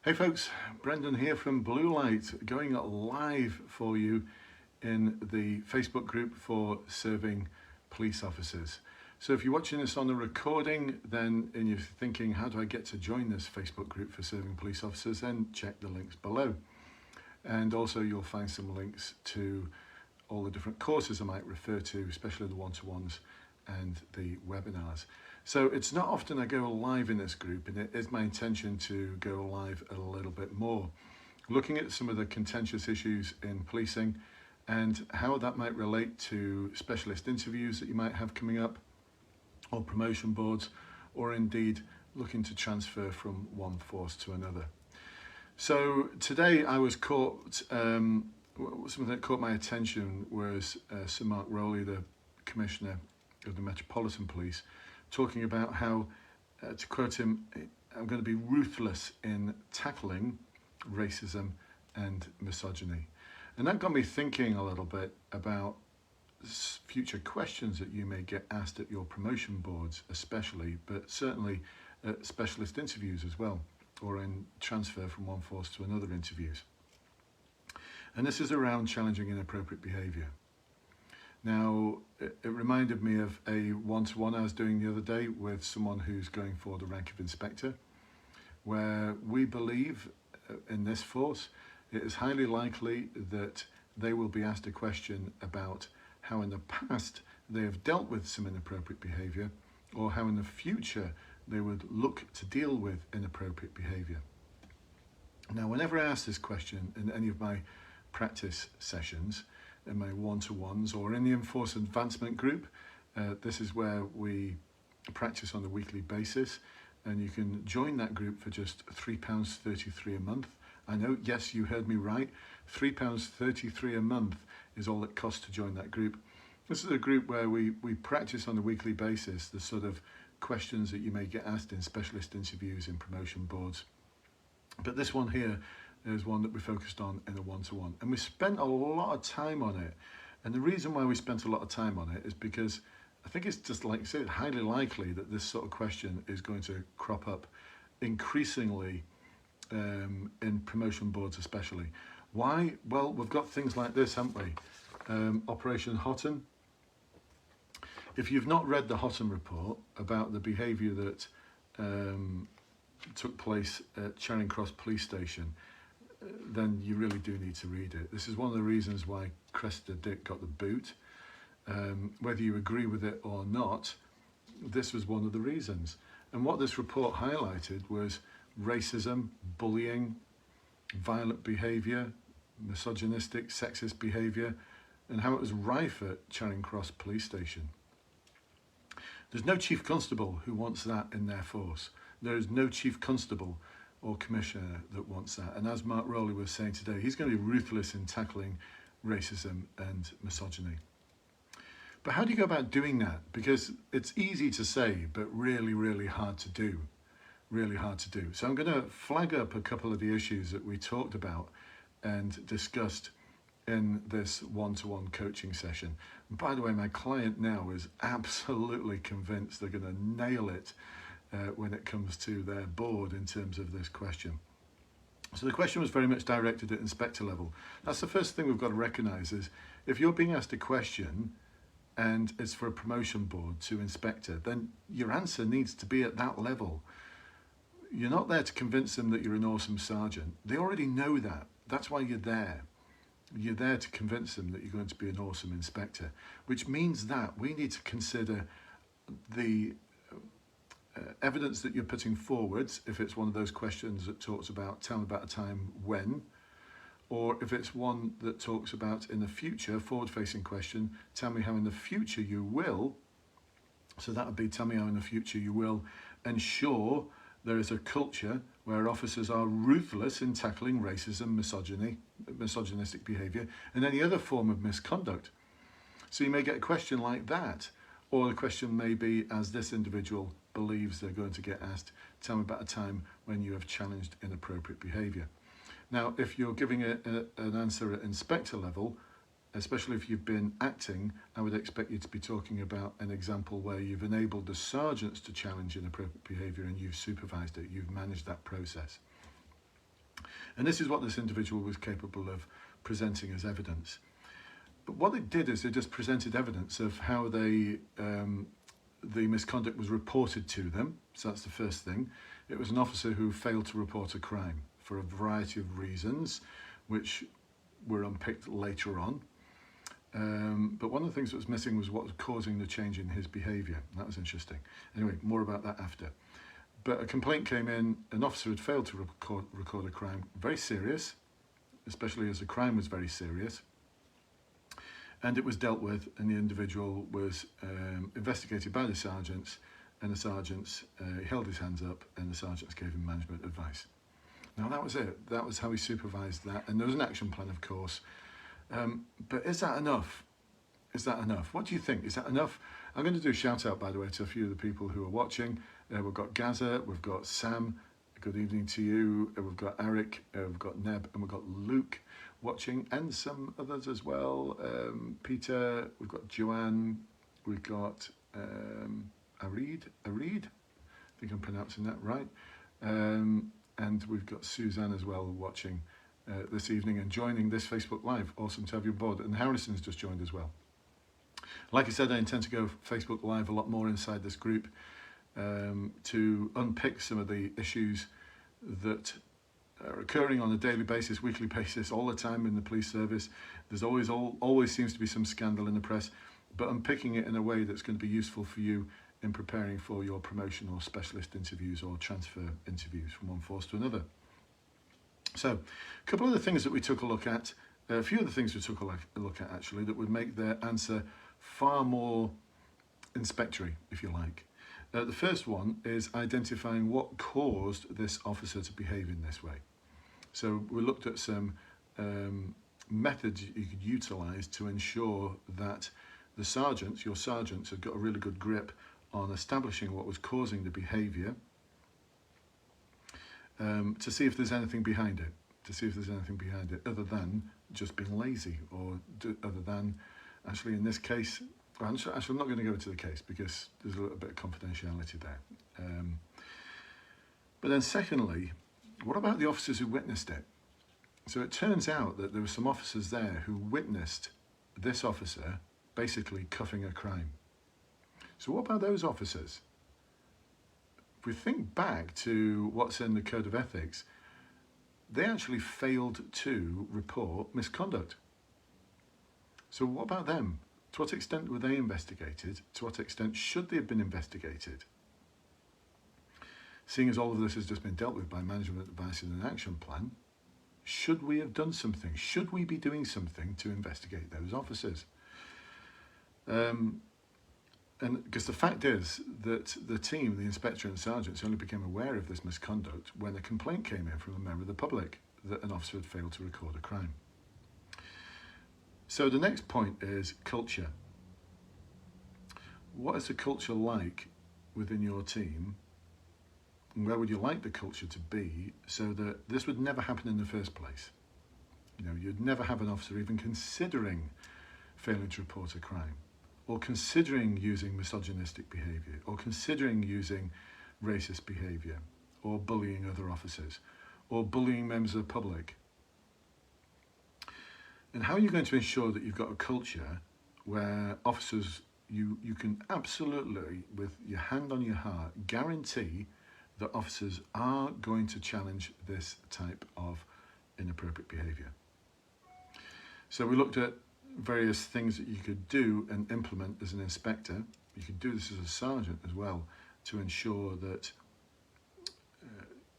Hey folks, Brendan here from Bluelight, going live for you in the Facebook group for serving police officers. So if you're watching this on a recording, then and you're thinking, how do I get to join this Facebook group for serving police officers, then check the links below. And also you'll find some links to all the different courses I might refer to, especially the one-to-ones and the webinars. So it's not often I go live in this group, and it is my intention to go live a little bit more, looking at some of the contentious issues in policing and how that might relate to specialist interviews that you might have coming up, or promotion boards, or indeed looking to transfer from one force to another. So today I was caught, something that caught my attention was Sir Mark Rowley, the Commissioner of the Metropolitan Police, talking about how, to quote him, I'm going to be ruthless in tackling racism and misogyny. And that got me thinking a little bit about future questions that you may get asked at your promotion boards especially, but certainly at specialist interviews as well, or in transfer from one force to another interviews. And this is around challenging inappropriate behaviour. Now, it reminded me of a one-to-one I was doing the other day with someone who's going for the rank of inspector, where we believe in this force, it is highly likely that they will be asked a question about how in the past they have dealt with some inappropriate behaviour, or how in the future they would look to deal with inappropriate behaviour. Now, whenever I ask this question in any of my practice sessions, in my one-to-ones, or in the Enforced Advancement group, this is where we practice on a weekly basis, and you can join that group for just £3.33 a month. I know, yes, you heard me right, £3.33 a month is all it costs to join that group. This is a group where we practice on a weekly basis the sort of questions that you may get asked in specialist interviews in promotion boards. But this one here is one that we focused on in a one-to-one, and we spent a lot of time on it. And the reason why we spent a lot of time on it is because I think it's just, like I said, highly likely that this sort of question is going to crop up increasingly in promotion boards especially. Why? Well, we've got things like this, haven't we? Operation Houghton. If you've not read the Houghton report about the behaviour that took place at Charing Cross Police Station, then you really do need to read it. This is one of the reasons why Cressida Dick got the boot. Whether you agree with it or not, this was one of the reasons. And what this report highlighted was racism, bullying, violent behaviour, misogynistic, sexist behaviour, and how it was rife at Charing Cross Police Station. There's no chief constable who wants that in their force. There is no chief constable or commissioner that wants that. And as Mark Rowley was saying today, he's going to be ruthless in tackling racism and misogyny. But how do you go about doing that? Because it's easy to say, but really, really hard to do. Really hard to do. So I'm going to flag up a couple of the issues that we talked about and discussed in this one-to-one coaching session. And by the way, my client now is absolutely convinced they're going to nail it when it comes to their board in terms of this question. So the question was very much directed at inspector level. That's the first thing we've got to recognise, is if you're being asked a question and it's for a promotion board to inspector, then your answer needs to be at that level. You're not there to convince them that you're an awesome sergeant. They already know that. That's why you're there. You're there to convince them that you're going to be an awesome inspector, which means that we need to consider the evidence that you're putting forwards, if it's one of those questions that talks about tell me about a time when, or if it's one that talks about in the future, forward-facing question, tell me how in the future you will. So that would be tell me how in the future you will ensure there is a culture where officers are ruthless in tackling racism, misogyny, misogynistic behaviour, and any other form of misconduct. So you may get a question like that, or the question may be, as this individual believes they're going to get asked, tell me about a time when you have challenged inappropriate behaviour. Now, if you're giving an answer at inspector level, especially if you've been acting, I would expect you to be talking about an example where you've enabled the sergeants to challenge inappropriate behaviour and you've supervised it, you've managed that process. And this is what this individual was capable of presenting as evidence. But what they did is they just presented evidence of how the misconduct was reported to them. So that's the first thing. It was an officer who failed to report a crime for a variety of reasons, which were unpicked later on. But one of the things that was missing was what was causing the change in his behaviour. That was interesting. Anyway, more about that after. But a complaint came in, an officer had failed to record a crime, very serious, especially as the crime was very serious. And it was dealt with, and the individual was investigated by the sergeants, and the sergeants held his hands up, and the sergeants gave him management advice. Now that was it. That was how he supervised that, and there was an action plan, of course. But is that enough? Is that enough? What do you think? Is that enough? I'm going to do a shout out, by the way, to a few of the people who are watching. We've got Gaza, we've got Sam, good evening to you. We've got Eric, we've got Neb, and we've got Luke watching, and some others as well. Peter, we've got Joanne, we've got Arid, I think I'm pronouncing that right. And we've got Suzanne as well watching this evening and joining this Facebook Live. Awesome to have you aboard. And Harrison's just joined as well. Like I said, I intend to go Facebook Live a lot more inside this group to unpick some of the issues that are occurring on a daily basis, weekly basis, all the time in the police service. There's always seems to be some scandal in the press, but unpicking it in a way that's going to be useful for you in preparing for your promotion or specialist interviews or transfer interviews from one force to another. So, a couple of the things that we took a look at, a few of the things we took a look at actually, that would make their answer far more inspectory, if you like. The first one is identifying what caused this officer to behave in this way. So we looked at some methods you could utilise to ensure that the sergeants, your sergeants, had got a really good grip on establishing what was causing the behaviour, to see if there's anything behind it, other than just being lazy, or other than, actually in this case, actually I'm not going to go into the case because there's a little bit of confidentiality there. But then secondly, what about the officers who witnessed it? So it turns out that there were some officers there who witnessed this officer basically cuffing a crime. So what about those officers? If we think back to what's in the Code of Ethics, they actually failed to report misconduct. So what about them? To what extent were they investigated? To what extent should they have been investigated? Seeing as all of this has just been dealt with by management advice and an action plan, should we have done something? Should we be doing something to investigate those officers? And because the fact is that the team, the inspector and sergeants, only became aware of this misconduct when a complaint came in from a member of the public that an officer had failed to record a crime. So the next point is culture. What is the culture like within your team? And where would you like the culture to be so that this would never happen in the first place? You know, you'd never have an officer even considering failing to report a crime, or considering using misogynistic behaviour, or considering using racist behaviour, or bullying other officers, or bullying members of the public. And how are you going to ensure that you've got a culture where officers, you can absolutely, with your hand on your heart, guarantee that officers are going to challenge this type of inappropriate behaviour? So we looked at various things that you could do and implement as an inspector. You could do this as a sergeant as well, to ensure that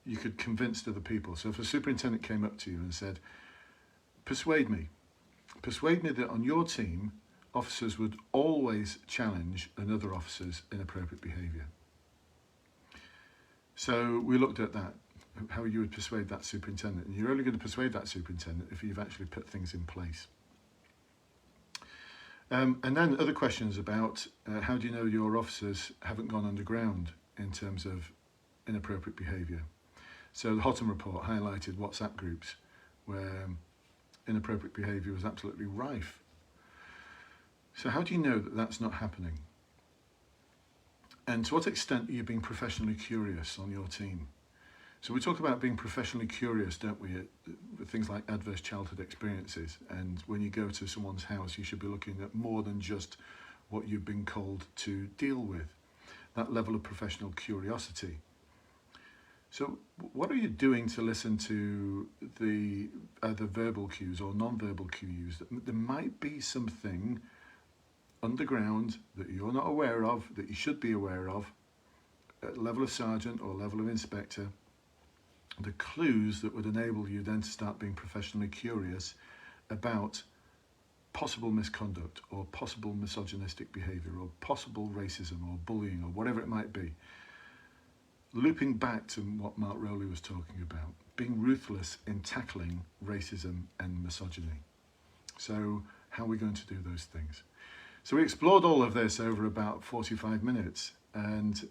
you could convince other people. So if a superintendent came up to you and said, persuade me that on your team, officers would always challenge another officer's inappropriate behaviour. So we looked at that, how you would persuade that superintendent. And you're only going to persuade that superintendent if you've actually put things in place. And then other questions about how do you know your officers haven't gone underground in terms of inappropriate behaviour. So the Houghton report highlighted WhatsApp groups where inappropriate behaviour was absolutely rife. So how do you know that that's not happening? And to what extent are you being professionally curious on your team? So we talk about being professionally curious, don't we, with things like adverse childhood experiences. And when you go to someone's house, you should be looking at more than just what you've been called to deal with. That level of professional curiosity. So what are you doing to listen to the either verbal cues or non-verbal cues? There might be something underground that you're not aware of, that you should be aware of, at level of sergeant or level of inspector, the clues that would enable you then to start being professionally curious about possible misconduct or possible misogynistic behaviour or possible racism or bullying or whatever it might be. Looping back to what Mark Rowley was talking about, being ruthless in tackling racism and misogyny. So how are we going to do those things? So we explored all of this over about 45 minutes and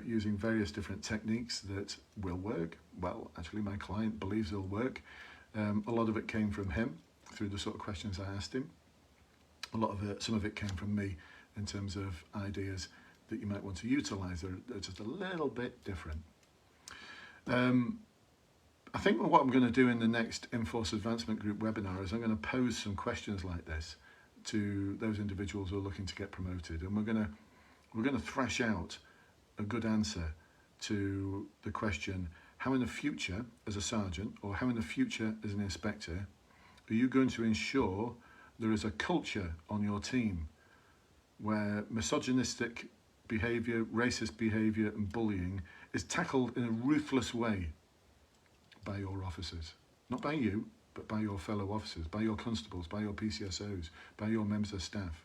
using various different techniques that will work. Well, actually my client believes they'll work. A lot of it came from him through the sort of questions I asked him. Some of it came from me in terms of ideas that you might want to utilise. They're just a little bit different. I think what I'm going to do in the next Enforce Advancement Group webinar is I'm going to pose some questions like this to those individuals who are looking to get promoted, and we're going to thrash out a good answer to the question, how in the future as a sergeant or how in the future as an inspector are you going to ensure there is a culture on your team where misogynistic behaviour, racist behaviour and bullying is tackled in a ruthless way by your officers. Not by you, but by your fellow officers, by your constables, by your PCSOs, by your members of staff.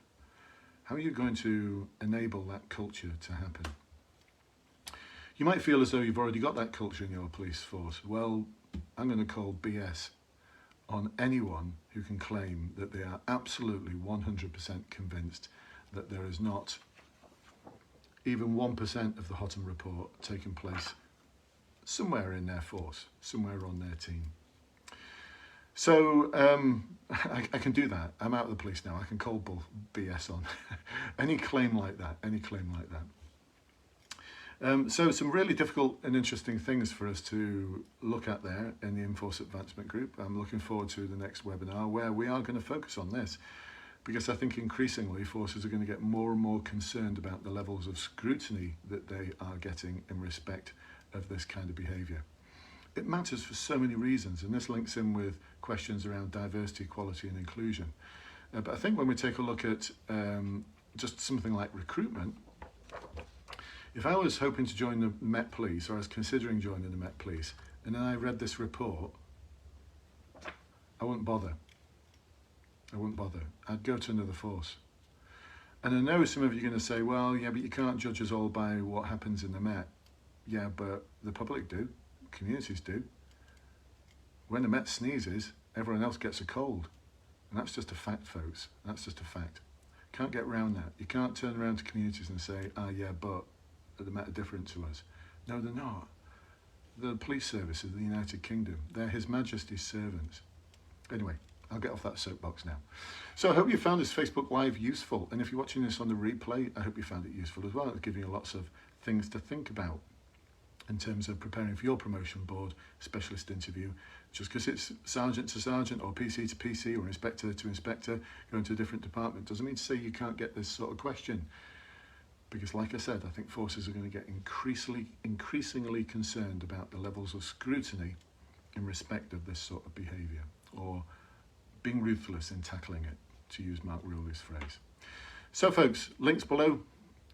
How are you going to enable that culture to happen? You might feel as though you've already got that culture in your police force. Well, I'm going to call BS on anyone who can claim that they are absolutely 100% convinced that there is not even 1% of the Hotton report taking place somewhere in their force, somewhere on their team. So I can do that. I'm out of the police now. I can call BS on any claim like that, So some really difficult and interesting things for us to look at there in the Enforce Advancement Group. I'm looking forward to the next webinar where we are going to focus on this, because I think increasingly forces are going to get more and more concerned about the levels of scrutiny that they are getting in respect of this kind of behaviour. It matters for so many reasons, and this links in with questions around diversity, equality and inclusion. But I think when we take a look at just something like recruitment, if I was hoping to join the Met Police, or I was considering joining the Met Police, and then I read this report, I wouldn't bother. I'd go to another force. And I know some of you are going to say, well, yeah, but you can't judge us all by what happens in the Met. Yeah, but the public do. Communities do. When the Met sneezes, everyone else gets a cold. And that's just a fact, folks. That's just a fact. Can't get around that. You can't turn around to communities and say, yeah, but the Met are different to us. No, they're not. The police service of the United Kingdom. They're His Majesty's servants. Anyway, I'll get off that soapbox now. So I hope you found this Facebook Live useful. And if you're watching this on the replay, I hope you found it useful as well. It'll give you lots of things to think about in terms of preparing for your promotion board specialist interview. Just because it's sergeant to sergeant or PC to PC or inspector to inspector going to a different department doesn't mean to say you can't get this sort of question. Because like I said, I think forces are going to get increasingly concerned about the levels of scrutiny in respect of this sort of behaviour, or being ruthless in tackling it, to use Mark Rowley's phrase. So folks, links below.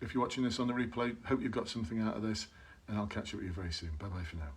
If you're watching this on the replay, hope you've got something out of this, and I'll catch up with you very soon. Bye bye for now.